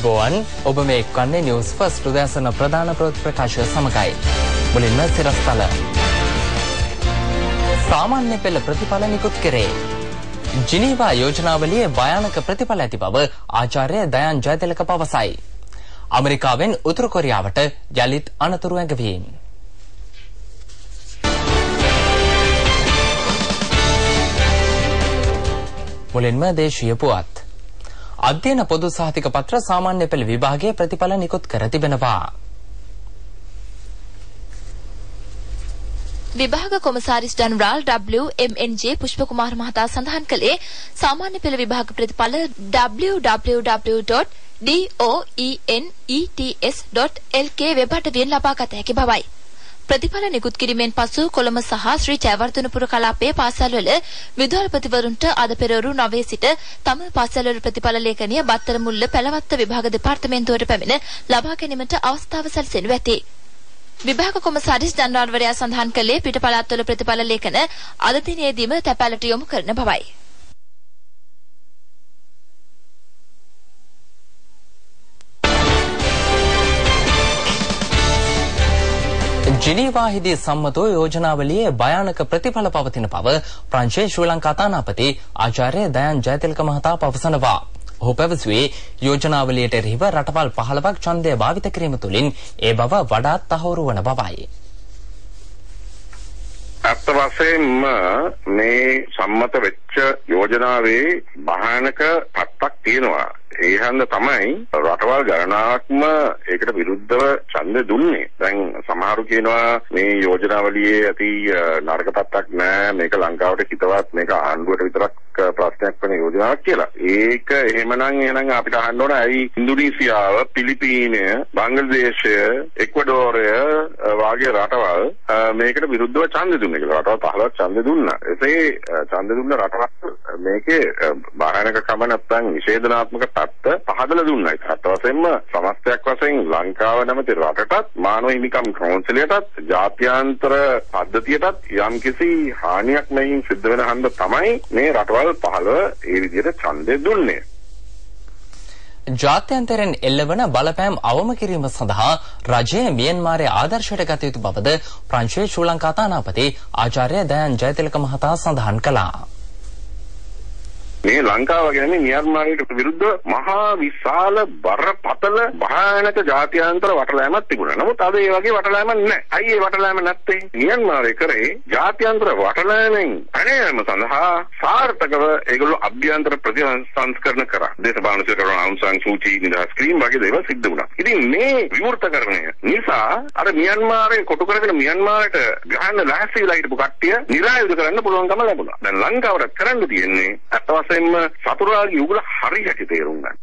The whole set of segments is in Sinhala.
ආයුබෝවන් ඔබ මේ එක්වන්නේ නිවුස් ෆස්ට් උදෑසන ප්‍රධාන ප්‍රකාශය සමගයි. මුලින්ම සිරස්තල. සාමාන්‍ය පෙළ ප්‍රතිඵල නිකුත් කෙරේ. ජිනීවා යෝජනාවලියේ භයානක ප්‍රතිඵල ඇති බව ආචාර්ය දයන් ජයතිලක පවසයි. ඇමරිකාවෙන් උතුරු කොරියාවට යලිත් අනතුරු ඇඟවීම. මුලින්ම දේශීය පුවත්. අධ්‍යයන පොදු සහතික පත්‍ර සාමාන්‍ය පෙළ විභාගයේ ප්‍රතිඵල නිකුත් කර තිබෙනවා. විභාග කොමසාරිස් ජනරාල් WMNJ පුෂ්පකුමාර මහතා සඳහන් කළේ සාමාන්‍ය පෙළ විභාග ප්‍රතිඵල www.doenets.lk වෙබ් අඩවියෙන් ලබා ගත හැකි බවයි. ප්‍රතිඵල නිකුත් කිරීමෙන් පසු කොළඹ සහ ශ්‍රී ජයවර්ධනපුර කලාපයේ පාසල්වල විදුහල්පතිවරුන්ට අද පෙරවරු 9 සිට තම පාසල්වල ප්‍රතිඵල ලේඛනීය බත්තර මුල්ල පැලවත්ත විභාග දෙපාර්තමේන්තුවට පැමිණ ලබා ගැනීමට අවස්ථාව සැලසෙනු ඇති. විභාග කොමසාරිස් ජනරාල්වරයා සඳහන් කළේ පිට පළාත්වල ප්‍රතිඵල ලේඛන අද දිනේදීම තැපැලට යොමු කරන බවයි. ජිනීවාහිදී සම්මතෝ යෝජනාවලියේ භයානක ප්‍රතිඵල පවතින බව ප්‍රංශයේ ශ්‍රී ලංකා තානාපති ආචාර්ය දයන් ජයතිලක මහතා පවසනවා. ඔහු පැවසුවේ යෝජනාවලියට එරෙහිව රටවල් 15ක් ඡන්දය භාවිත කිරීම තුළින් ඒ බව වඩාත් තහවුරු වන බවයි. අත් වශයෙන්ම මේ සම්මත වෙච්ච යෝජනාවේ භයානක පැත්තක් තියෙනවා. ඒ හන්ද තමයි රටවල් ගණනාවක්ම ඒකට විරුද්ධව ඡන්ද දුන්නේ. දැන් සමහරු කියනවා මේ යෝජනාවලියේ ඇති නරක පැත්තක් නෑ, මේක ලංකාවට හිතවත්, මේක ආණ්ඩුවට විතරක් ප්‍රශ්නයක් වෙන යෝජනාවක් කියලා. ඒක එහෙමනම් අපිට අහන්න ඕන ඇයි ඉන්දුනීසියාව, පිලිපීනය, බංග්ලාදේශය, එක්වඩෝරය වාගේ රටවල් මේකට විරුද්ධව ඡන්ද දුන්නේ කියලා. රටවල් 15ක් ඡන්ද දුන්නා. එසේ ඡන්ද දුන්න රටවල් මේකේ භයානකකම නැත්නම් නිෂේධනාත්මක පහදලා දුන්නයි. අත් වශයෙන්ම සමස්තයක් වශයෙන් ලංකාව නැමැති රටටත් මානව හිමිකම් කවුන්සිලයටත් ජාත්‍යන්තර පද්ධතියටත් යම්කිසි හානියක් නැගින් සිද්ධ වෙන හන්ද තමයි මේ රටවල් 15 ඒ විදිහට ඡන්දය දුන්නේ. ජාත්‍යන්තරයෙන් එල්ලවන බලපෑම් අවම කිරීම සඳහා රජය මියන්මාරයේ ආදර්ශයට ගත යුතු බවද ප්‍රංශයේ ශ්‍රී ලංකා තානාපති ආචාර්ය දයන් ජයතිලක මහතා සඳහන් කළා. මේ ලංකාව කියන්නේ මියන්මාරයට විරුද්ධ මහා විශාල බරපතල භයානක ජාත්‍යන්තර වටලෑමක් තිබුණා. නමුත් අද ඒ වගේ වටලෑමක් නැහැ. ඇයි ඒ වටලෑම නැත්තේ? මියන්මාරේ කරේ ජාත්‍යන්තර වටලෑමෙන් පැනීම සඳහා සාර්ථකව ඒගොල්ලෝ අභ්‍යන්තර ප්‍රතිසංස්කරණ කරා. දේශපාලන සේකරන ආන් සාන් සූචි නිදහස් කිරීම වගේ දේවල් සිද්ධ වුණා. ඉතින් මේ විවෘතකරණය නිසා අර මියන්මාරේ කොටු කරගෙන මියන්මාරට ගහන්න ලෑස්ති වෙලා හිටපු කට්ටිය නිරායුධ කරන්න පුළුවන්කම ලැබුණා. දැන් ලංකාවට කරන්න තියෙන්නේ සතුරාගේ උගල හරියට තේරුම් ගන්න.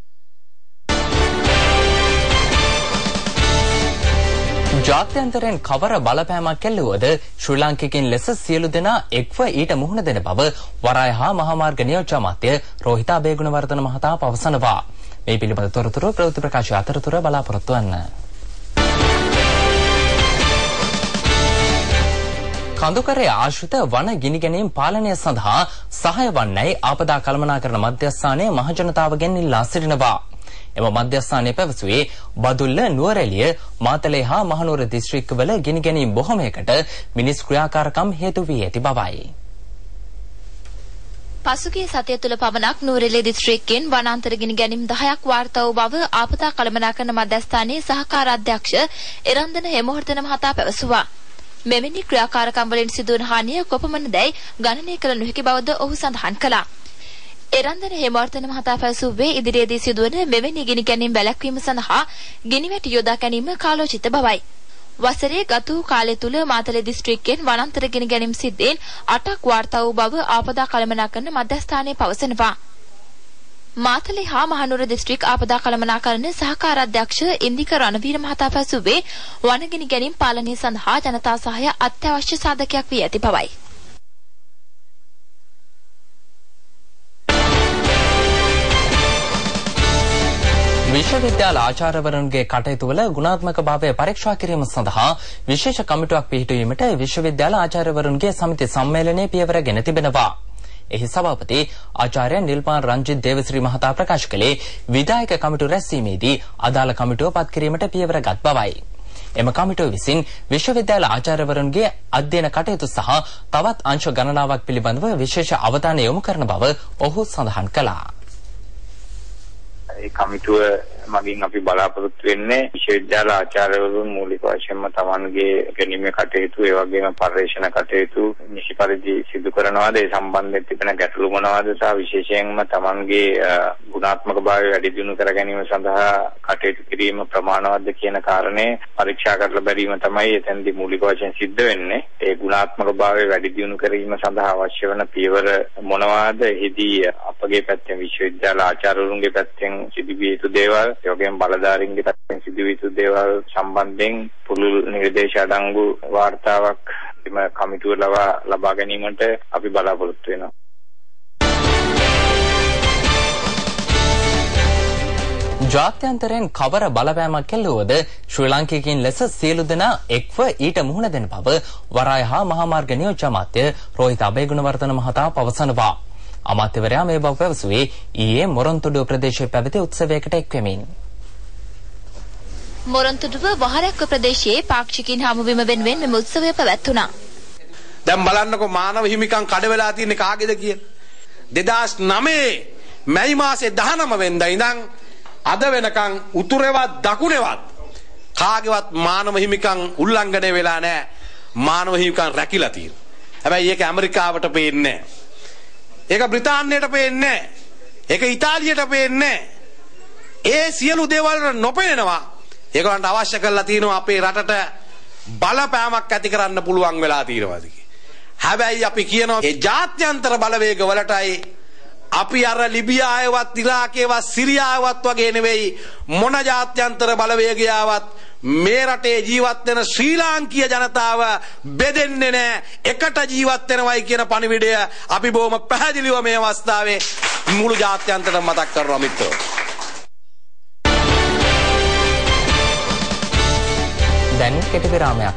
ජාත්‍යන්තරයෙන් කවර බලපෑමක් ඇල්ලුවද ශ්‍රී ලාංකිකයින් ලෙස සියලු දෙනා එක්ව ඊට මුහුණ දෙන බව වරාය හා මහාමාර්ග නියෝජ්‍ය අමාත්‍ය රෝහිතා බේගුණවර්ධන මහතා පවසනවා. මේ පිළිබඳ තොරතුරු ප්‍රවෘත්ති ප්‍රකාශය අතරතුර බලාපොරොත්තු වන්න. කඳුකරේ ආශ්‍රිත වන ගිනි ගැනීම් පාලනය සඳහා සහාය වන්නයි ආපදා කළමනාකරණ මධ්‍යස්ථානයේ මහජනතාවගෙන් ඉල්ලා සිටිනවා. එම මධ්‍යස්ථානයේ පැවසුවේ බදුල්ල, නුවරඑළිය, මාතලේ හා මහනුවර දිස්ත්‍රික්කවල ගිනි ගැනීම් බොහොමයකට මිනිස් ක්‍රියාකාරකම් හේතු වී ඇති බවයි. පසුගිය සතිය තුළ පමණක් නුවරඑළිය දිස්ත්‍රික්කයෙන් වනාන්තර ගිනි ගැනීම් 10ක් වාර්තා වූ බව ආපදා කළමනාකරණ මධ්‍යස්ථානයේ සහකාර අධ්‍යක්ෂ එරන්දන හේමවර්ධන මහතා පැවසුවා. මෙවැනි ක්‍රියාකාරකම් වලින් සිදුවන හානිය කොපමණදයි ගණනය කළ නොහැකි බවද ඔහු සඳහන් කළා. එරන්දන හේමවර්ධන මහතා පැවසුවේ ඉදිරියේදී සිදුවන මෙවැනි ගිනි ගැනීම් වැළැක්වීම සඳහා ගිනිවැටි යොදා ගැනීම කාලෝචිත බවයි. වසරේ ගත වූ කාලය තුල මාතලේ දිස්ත්‍රික්කයෙන් වනාන්තර ගිනි ගැනීම් සිද්ධීන් 8ක් වාර්තා වූ බව ආපදා කළමනාකරණ මධ්‍යස්ථානයේ පවසනවා. මාතලේ හා මහනුවර දිස්ත්‍රික් ආපදා කළමනාකරණ සහකාර අධ්‍යක්ෂ ඉන්දික රණවීර මහතා පැවසුවේ වනගිනි ගැනීම් පාලනය සඳහා ජනතා සහාය අත්‍යවශ්‍ය සාධකයක් වී ඇති බවයි. විශ්වවිද්‍යාල ආචාර්යවරුන්ගේ කටයුතු වල ගුණාත්මක භාවය පරීක්ෂා කිරීම සඳහා විශේෂ කමිටුවක් පිහිටුවීමට විශ්වවිද්‍යාල ආචාර්යවරුන්ගේ සමිති සම්මේලනයේ පියවර ගෙන තිබෙනවා. එහි සභාපති ආචාර්ය නිල්පාන් රංජිත් දේවශ්‍රී මහතා ප්‍රකාශ කළේ විධායක කමිටු රැස්වීමේදී අදාළ කමිටුව පත් කිරීමට පියවර ගත් බවයි. එම කමිටුව විසින් විශ්වවිද්‍යාල ආචාර්යවරුන්ගේ අධ්‍යයන කටයුතු සහ තවත් අංශ ගණනාවක් පිළිබඳව විශේෂ අවධානය යොමු කරන බව ඔහු සඳහන් කළා. ඒ කමිටුව මගින් අපි බලාපොරොත්තු වෙන්නේ විශ්වවිද්‍යාල ආචාර්යවරුන් මූලික වශයෙන්ම තමන්ගේ ගැනීමේ කටයුතු ඒ වගේම පර්යේෂණ කටයුතු නිසි පරිදි සිදු කරනවාද ඒ සම්බන්ධයෙන් තිබෙන ගැටලු මොනවාද සහ විශේෂයෙන්ම තමන්ගේ ගුණාත්මක භාවය වැඩි දියුණු කර ගැනීම සඳහා කටයුතු කිරීම ප්‍රමාණවත්ද කියන කාරණේ පරීක්ෂා කරලා බැලීම තමයි එතෙන්දී මූලික වශයෙන් සිද්ධ වෙන්නේ. ඒ ගුණාත්මක භාවය වැඩි දියුණු කිරීම සඳහා අවශ්‍ය වන පියවර මොනවාද? එහිදී අපගේ පැත්තෙන් විශ්වවිද්‍යාල ආචාර්යවරුන්ගේ පැත්තෙන් සිදුවිය යුතු දේවල් ඒ වගේම බලධාරීන්ගේ පැත්තෙන් සිදුවිය යුතු දේවල් සම්බන්ධයෙන් පුළුල් නිර්දේශ අඩංගු වාර්තාවක් එම කමිටුව ලබා ගැනීමට අපි බලාපොරොත්තු වෙනවා. ජාත්‍යන්තරයෙන් කවර බලපෑමක් කෙල්ලුවද ශ්‍රී ලාංකිකයින් ලෙස සියලු දෙනා එක්ව ඊට මුහුණ දෙන බව වරාය හා මහාමාර්ග නියෝජ්‍ය අමාත්‍ය රෝහිත අබේගුණවර්ධන මහතා පවසනවා. අමාත්‍යවරයා මේ බව පැවසුවේ ඊයේ මොරොන්තුඩුව ප්‍රදේශයේ පැවති උත්සවයකට එක්වෙමින්. මොරොන්තුඩුව වහරැක්ක ප්‍රදේශයේ පාක්ෂිකින් හමුවීම වෙනුවෙන් මෙම උත්සවය පැවැත්වුණා. දැන් බලන්නකෝ මානව හිමිකම් කඩ වෙලා තියෙන්නේ කාගේද කියලා. 2009 මැයි මාසේ 19 වෙනිදා ඉඳන් අද වෙනකන් උතුරේවත් දකුණේවත් කාගේවත් මානව හිමිකම් උල්ලංඝනය වෙලා නැහැ. මානව හිමිකම් රැකිලා තියෙනවා. හැබැයි ඒක ඇමරිකාවට පේන්නේ නැහැ. ඒක බ්‍රිතාන්‍යයට පේන්නේ නැහැ. ඒක ඉතාලියට පේන්නේ නැහැ. ඒ සියලු දේවල් නොපෙනෙනවා. ඒගොල්ලන්ට අවශ්‍ය කරලා තියෙනවා අපේ රටට බලපෑමක් ඇති කරන්න පුළුවන් වෙලා තියෙනවා කියලා. හැබැයි අපි කියනවා ඒ ජාත්‍යන්තර බලවේග වලටයි අපි අර ලිබියාවවත් ඉරාකේවත් සිරියාවවත් වගේ නෙවෙයි මොන ජාත්‍යන්තර බලවේගයාවත් මේ රටේ ජීවත් වෙන ශ්‍රී ලාංකීය ජනතාව බෙදෙන්නේ නැහැ. එකට ජීවත් වෙනවයි කියන පණිවිඩය අපි බොහොම පැහැදිලිව මේ අවස්ථාවේ මුළු ජාත්‍යන්තරට මතක් කරනවා මිත්‍රෝ. දැන් කෙටි විරාමයක්.